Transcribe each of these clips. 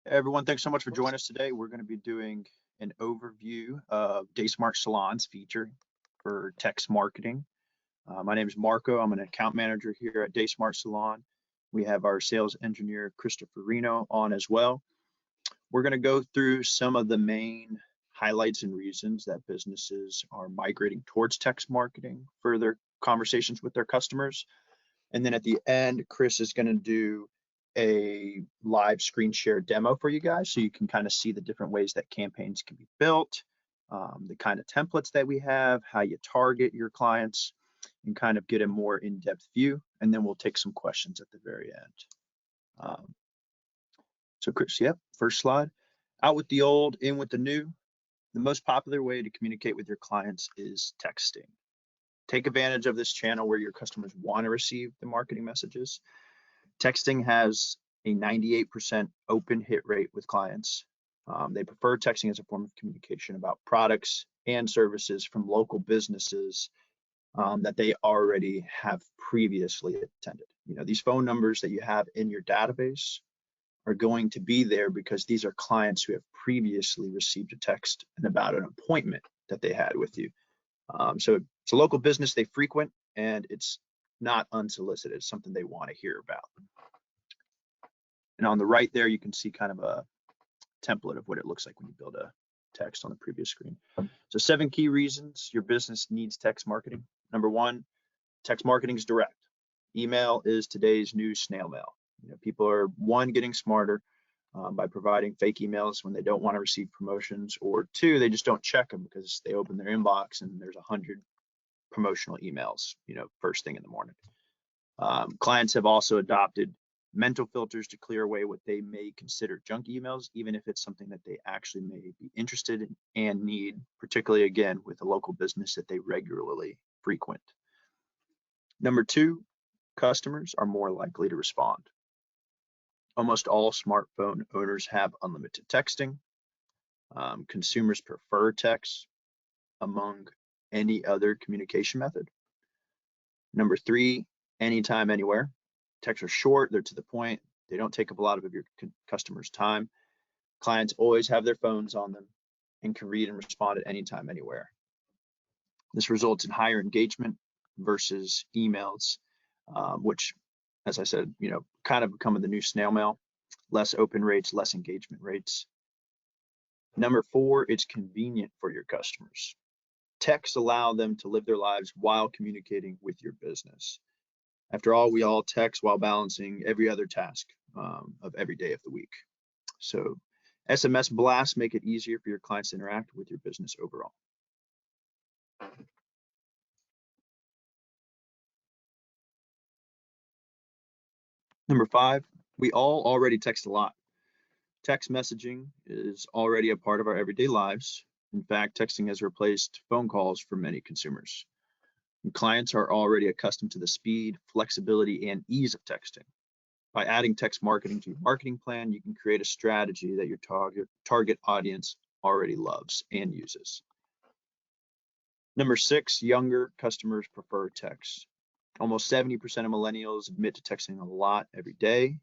Hey, everyone, thanks so much for joining us today. We're going to be doing an overview of DaySmart Salon's feature for text marketing. My name is Marco. I'm an account manager here at DaySmart Salon. We have our sales engineer, Christopher Reno, on as well. We're going to go through some of the main highlights and reasons that businesses are migrating towards text marketing for their conversations with their customers. And then at the end, Chris is going to do a live screen share demo for you guys so you can kind of see the different ways that campaigns can be built, the kind of templates that we have, how you target your clients, and kind of get a more in-depth view. And then we'll take some questions at the very end. So Chris, yep, first slide. Out with the old, in with the new. The most popular way to communicate with your clients is texting. Take advantage of this channel where your customers want to receive the marketing messages. Texting has a 98% open hit rate with clients. They prefer texting as a form of communication about products and services from local businesses that they already have previously attended. You know, these phone numbers that you have in your database are going to be there because these are clients who have previously received a text and about an appointment that they had with you. So it's a local business they frequent, and it's not unsolicited. It's something they want to hear about. And on the right there, you can see kind of a template of what it looks like when you build a text on the previous screen. So 7 key reasons your business needs text marketing. Number 1, text marketing is direct. Email is today's new snail mail. You know, people are, one, getting smarter by providing fake emails when they don't want to receive promotions, or 2, they just don't check them because they open their inbox and there's 100 promotional emails, you know, first thing in the morning. Clients have also adopted mental filters to clear away what they may consider junk emails, even if it's something that they actually may be interested in and need, particularly again with a local business that they regularly frequent. Number 2, customers are more likely to respond. Almost all smartphone owners have unlimited texting. Consumers prefer text among any other communication method. Number 3, anytime, anywhere. Texts are short, they're to the point, they don't take up a lot of your customers' time. Clients always have their phones on them and can read and respond at any time, anywhere. This results in higher engagement versus emails, which, as I said, you know, kind of becoming the new snail mail. Less open rates, less engagement rates. Number 4, it's convenient for your customers. Texts allow them to live their lives while communicating with your business. After all, we all text while balancing every other task of every day of the week. So SMS blasts make it easier for your clients to interact with your business overall. Number 5, we all already text a lot. Text messaging is already a part of our everyday lives. In fact, texting has replaced phone calls for many consumers. And clients are already accustomed to the speed, flexibility, and ease of texting. By adding text marketing to your marketing plan, you can create a strategy that your target audience already loves and uses. Number 6, younger customers prefer text. Almost 70% of millennials admit to texting a lot every day.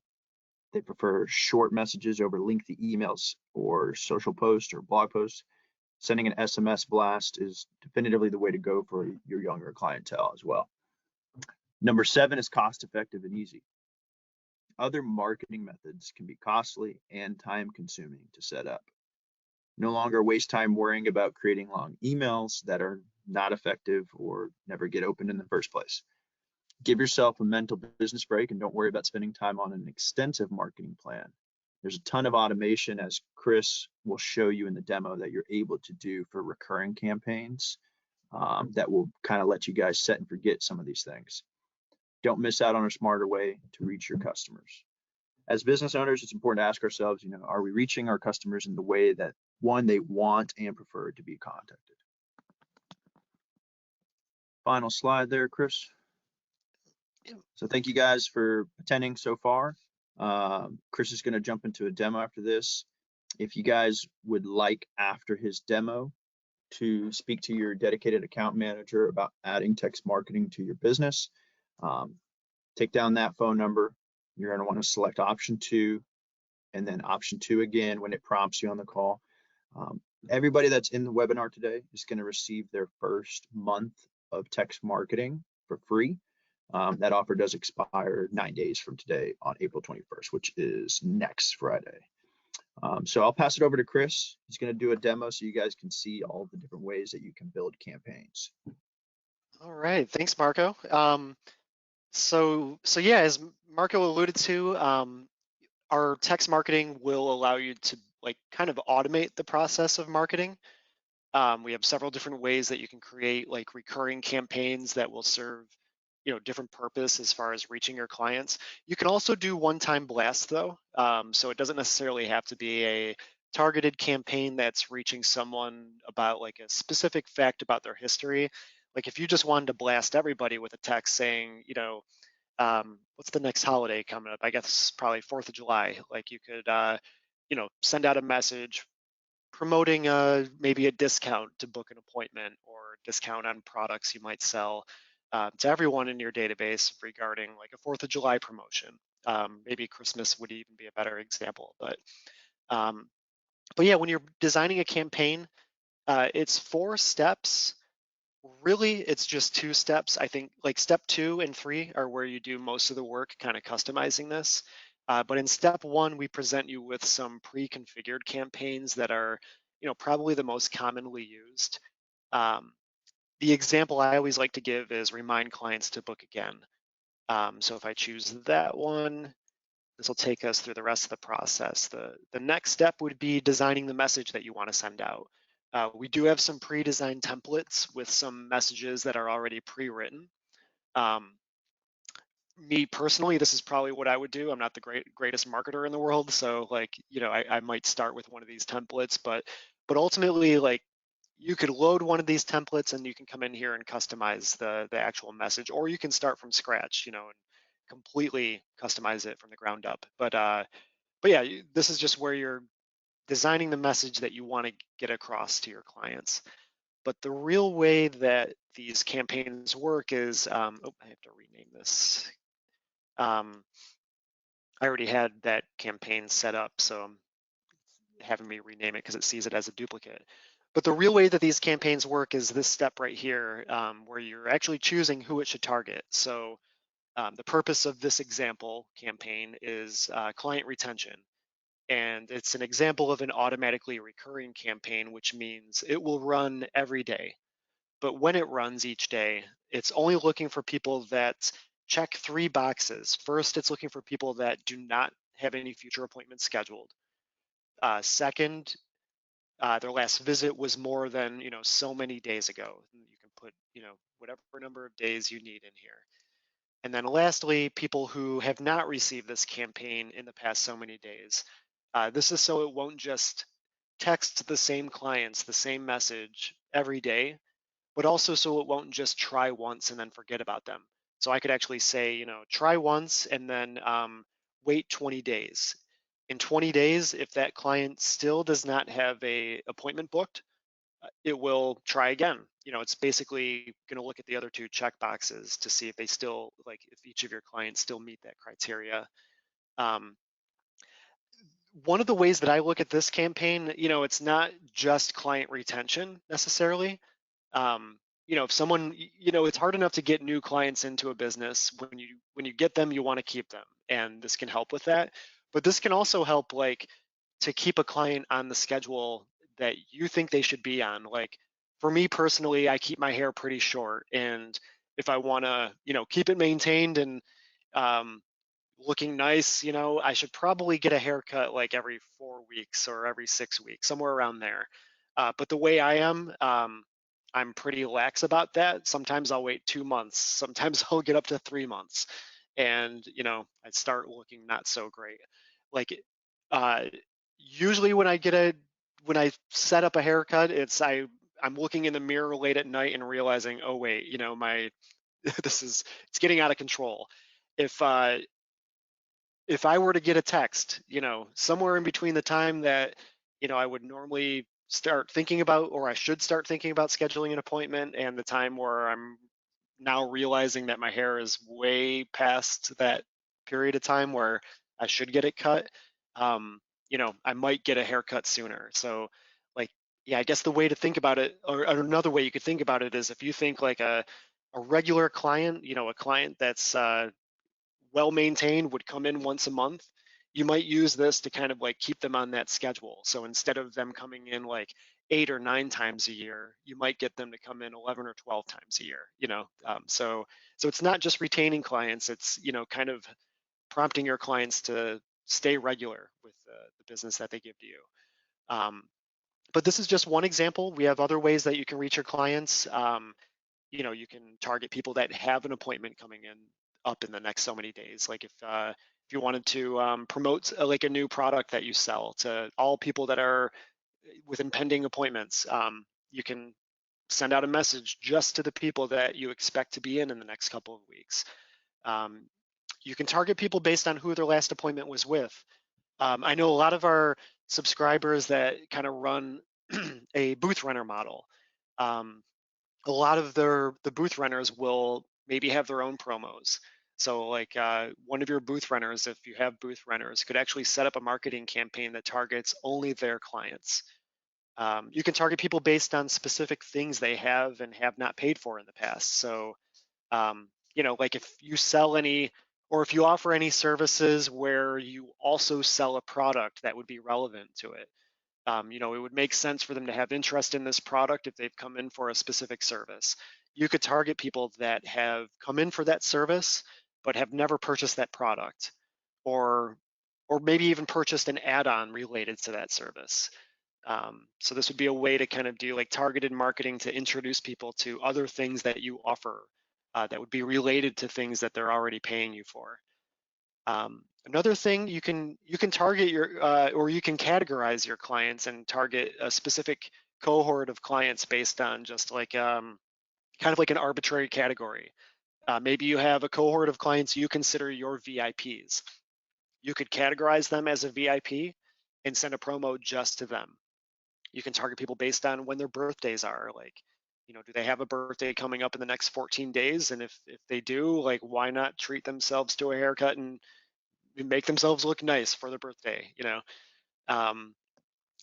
They prefer short messages over lengthy emails or social posts or blog posts. Sending an SMS blast is definitively the way to go for your younger clientele as well. Number 7 is cost effective and easy. Other marketing methods can be costly and time consuming to set up. No longer waste time worrying about creating long emails that are not effective or never get opened in the first place. Give yourself a mental business break and don't worry about spending time on an extensive marketing plan. There's a ton of automation, as Chris will show you in the demo, that you're able to do for recurring campaigns that will kind of let you guys set and forget some of these things. Don't miss out on a smarter way to reach your customers. As business owners, it's important to ask ourselves, you know, are we reaching our customers in the way that, one, they want and prefer to be contacted? Final slide there, Chris. So thank you guys for attending so far. Chris is going to jump into a demo after this. If you guys would like, after his demo, to speak to your dedicated account manager about adding text marketing to your business, take down that phone number. You're going to want to select option 2, and then option 2 again when it prompts you on the call. Everybody that's in the webinar today is going to receive their first month of text marketing for free. That offer does expire 9 days from today on April 21st, which is next Friday. So I'll pass it over to Chris. He's going to do a demo so you guys can see all the different ways that you can build campaigns. All right, thanks, Marco. So yeah, as Marco alluded to, our text marketing will allow you to like kind of automate the process of marketing. We have several different ways that you can create like recurring campaigns that will serve, different purpose as far as reaching your clients. You can also do one-time blasts though. So it doesn't necessarily have to be a targeted campaign that's reaching someone about like a specific fact about their history. Like if you just wanted to blast everybody with a text saying, what's the next holiday coming up? I guess probably 4th of July. Like you could, send out a message promoting maybe a discount to book an appointment or discount on products you might sell to everyone in your database regarding like a 4th of July promotion. Maybe Christmas would even be a better example. But yeah, when you're designing a campaign, it's 4 steps. Really, it's just 2 steps. I think like step 2 and 3 are where you do most of the work, kind of customizing this. But in step 1, we present you with some pre-configured campaigns that are, probably the most commonly used. The example I always like to give is remind clients to book again. So if I choose that one, this will take us through the rest of the process. The next step would be designing the message that you want to send out. We do have some pre-designed templates with some messages that are already pre-written. Me personally, this is probably what I would do. I'm not the greatest marketer in the world, so like, I might start with one of these templates, but ultimately, like, you could load one of these templates and you can come in here and customize the actual message, or you can start from scratch, and completely customize it from the ground up. But yeah, this is just where you're designing the message that you want to get across to your clients. But the real way that these campaigns work is, I have to rename this. I already had that campaign set up, so I'm having me rename it because it sees it as a duplicate. But the real way that these campaigns work is this step right here, where you're actually choosing who it should target. So the purpose of this example campaign is client retention. And it's an example of an automatically recurring campaign, which means it will run every day. But when it runs each day, it's only looking for people that check 3 boxes. First, it's looking for people that do not have any future appointments scheduled. Second, their last visit was more than so many days ago. You can put whatever number of days you need in here. And then lastly, people who have not received this campaign in the past so many days. This is so it won't just text the same clients the same message every day, but also so it won't just try once and then forget about them. So I could actually say, try once and then wait 20 days. In 20 days, if that client still does not have a appointment booked, it will try again. It's basically going to look at the other 2 check boxes to see if they still, like, if each of your clients still meet that criteria. One of the ways that I look at this campaign, it's not just client retention necessarily. If someone, it's hard enough to get new clients into a business. When you get them, you want to keep them, and this can help with that. But this can also help, like, to keep a client on the schedule that you think they should be on. Like for me personally, I keep my hair pretty short, and if I want to, keep it maintained and looking nice, I should probably get a haircut like every 4 weeks or every 6 weeks, somewhere around there. But the way I am, I'm pretty lax about that. Sometimes I'll wait 2 months. Sometimes I'll get up to 3 months, and I start looking not so great. Like usually when I set up a haircut, I'm looking in the mirror late at night and realizing, oh wait, my it's getting out of control. If I were to get a text, somewhere in between the time that, I would normally start thinking about, or I should start thinking about scheduling an appointment, and the time where I'm now realizing that my hair is way past that period of time where I should get it cut, you know, I might get a haircut sooner. So like, yeah, I guess the way to think about it, or another way you could think about it is if you think like a regular client, you know, a client that's well maintained would come in once a month, you might use this to kind of like keep them on that schedule. So instead of them coming in like 8 or 9 times a year, you might get them to come in 11 or 12 times a year, you know. So it's not just retaining clients, it's, you know, kind of prompting your clients to stay regular with the business that they give to you. Um, but this is just one example. We have other ways that you can reach your clients. You know, you can target people that have an appointment coming in up in the next so many days. Like if you wanted to promote like a new product that you sell to all people that are with impending appointments, you can send out a message just to the people that you expect to be in the next couple of weeks. Um, you can target people based on who their last appointment was with. I know a lot of our subscribers that kind of run a booth renter model. Um, a lot of the booth renters will maybe have their own promos. So like one of your booth renters, if you have booth renters, could actually set up a marketing campaign that targets only their clients. You can target people based on specific things they have and have not paid for in the past. So you know, like if you sell any, or if you offer any services where you also sell a product that would be relevant to it. You know, it would make sense for them to have interest in this product if they've come in for a specific service. You could target people that have come in for that service but have never purchased that product, or or maybe even purchased an add-on related to that service. So this would be a way to kind of do like targeted marketing to introduce people to other things that you offer that would be related to things that they're already paying you for. Another thing you can target your or you can categorize your clients and target a specific cohort of clients based on just like kind of like an arbitrary category. Maybe you have a cohort of clients you consider your VIPs. You could categorize them as a VIP and send a promo just to them. You can target people based on when their birthdays are. Like, you know, do they have a birthday coming up in the next 14 days? And if they do, like, why not treat themselves to a haircut and make themselves look nice for their birthday? You know, um,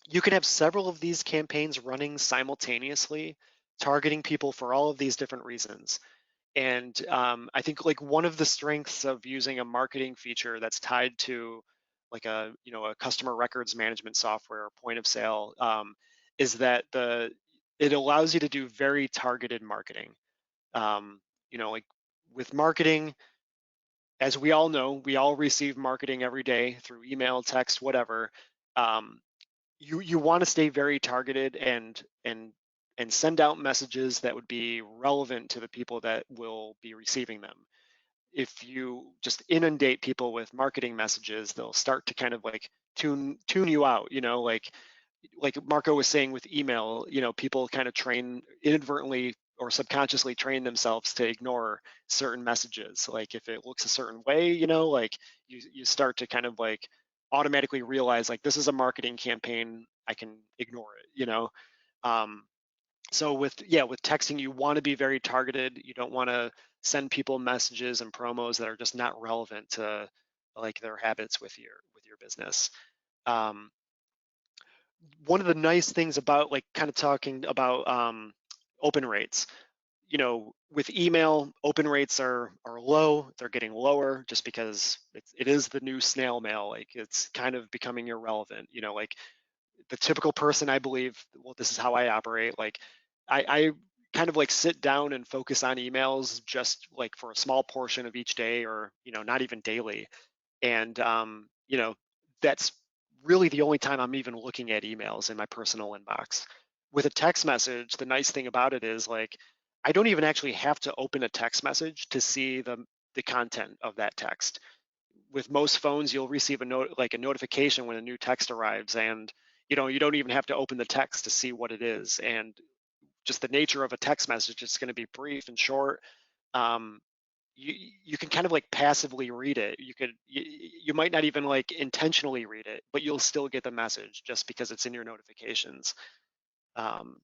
you can have several of these campaigns running simultaneously, targeting people for all of these different reasons. And I think like one of the strengths of using a marketing feature that's tied to like a, you know, a customer records management software or point of sale is that it allows you to do very targeted marketing. You know, like with marketing, as we all know, we all receive marketing every day through email, text, whatever. Um, you want to stay very targeted and send out messages that would be relevant to the people that will be receiving them. If you just inundate people with marketing messages, they'll start to kind of like tune you out, you know, like Marco was saying with email, you know, people kind of train inadvertently or subconsciously train themselves to ignore certain messages. Like if it looks a certain way, you know, like you start to kind of like automatically realize like this is a marketing campaign, I can ignore it, you know. Um, so with texting, you want to be very targeted. You don't want to send people messages and promos that are just not relevant to like their habits with your business. Um, One of the nice things about like kind of talking about open rates, you know, with email, open rates are low. They're getting lower just because it is the new snail mail. Like it's kind of becoming irrelevant. You know, like the typical person, I believe, well, this is how I operate. Like I kind of like sit down and focus on emails just like for a small portion of each day, or you know, not even daily. And you know, that's really the only time I'm even looking at emails in my personal inbox. With a text message, the nice thing about it is like I don't even actually have to open a text message to see the content of that text. With most phones, you'll receive a note like a notification when a new text arrives, and you know, you don't even have to open the text to see what it is. And just the nature of a text message, it's going to be brief and short. Um, you can kind of like passively read it. You might not even like intentionally read it, but you'll still get the message just because it's in your notifications. Um,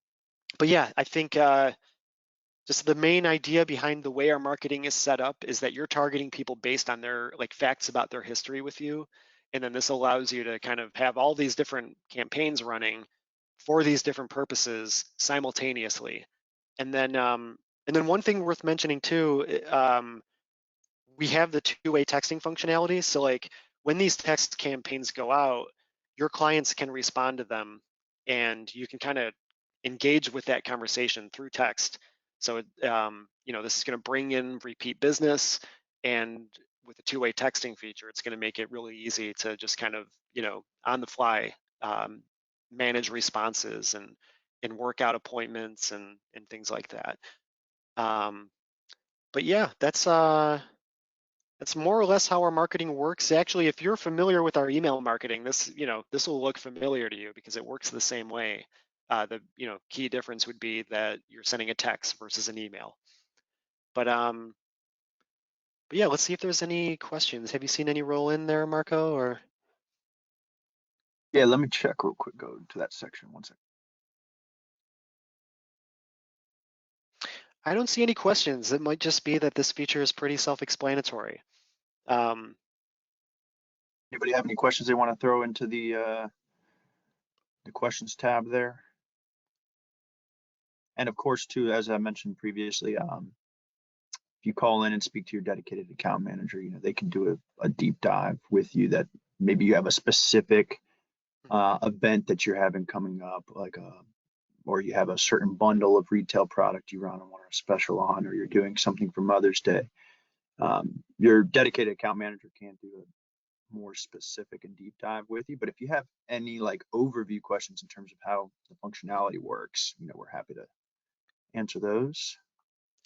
but yeah, I think just the main idea behind the way our marketing is set up is that you're targeting people based on their like facts about their history with you. And then this allows you to kind of have all these different campaigns running for these different purposes simultaneously. And then one thing worth mentioning too, we have the two-way texting functionality. So like when these text campaigns go out, your clients can respond to them and you can kind of engage with that conversation through text. So, this is going to bring in repeat business, and with the two-way texting feature, it's going to make it really easy to just kind of, on the fly, manage responses and work out appointments and things like that. But yeah, that's more or less how our marketing works. Actually, if you're familiar with our email marketing, this will look familiar to you because it works the same way. The key difference would be that you're sending a text versus an email. But yeah, let's see if there's any questions. Have you seen any roll in there, Marco? Or Yeah, let me check real quick. Go to that section. One second. I don't see any questions. It might just be that this feature is pretty self-explanatory. Anybody have any questions they want to throw into the questions tab there? And of course, too, as I mentioned previously, if you call in and speak to your dedicated account manager, they can do a deep dive with you that maybe you have a specific event that you're having coming up, or you have a certain bundle of retail product you run and want a special on, or you're doing something for Mother's Day. Your dedicated account manager can't do a more specific and deep dive with you, but if you have any overview questions in terms of how the functionality works, we're happy to answer those.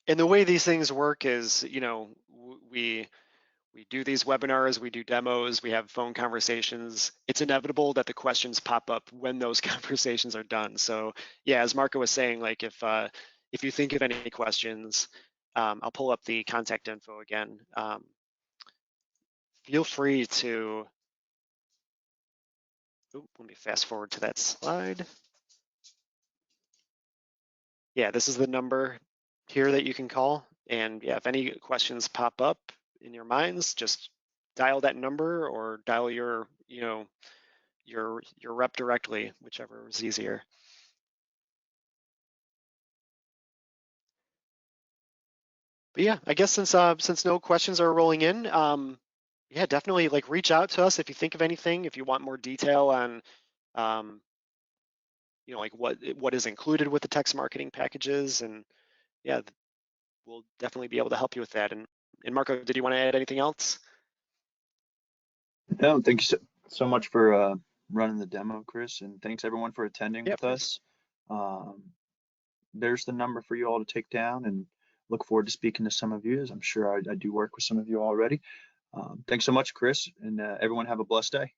And the way these things work is, we do these webinars, we do demos, we have phone conversations. It's inevitable that the questions pop up when those conversations are done. So yeah, as Marco was saying, like if you think of any questions, I'll pull up the contact info again. Feel free to, let me fast forward to that slide. Yeah, this is the number here that you can call. And yeah, if any questions pop up in your minds, just dial that number or dial your rep directly, whichever is easier. But yeah, I guess since no questions are rolling in, yeah, definitely reach out to us if you think of anything, if you want more detail on what is included with the text marketing packages, and yeah, we'll definitely be able to help you with that. And Marco, did you want to add anything else? No, thank you so much for running the demo, Chris, and thanks everyone for attending with us. There's the number for you all to take down, and look forward to speaking to some of you, as I'm sure I do work with some of you already. Thanks so much, Chris, and everyone have a blessed day.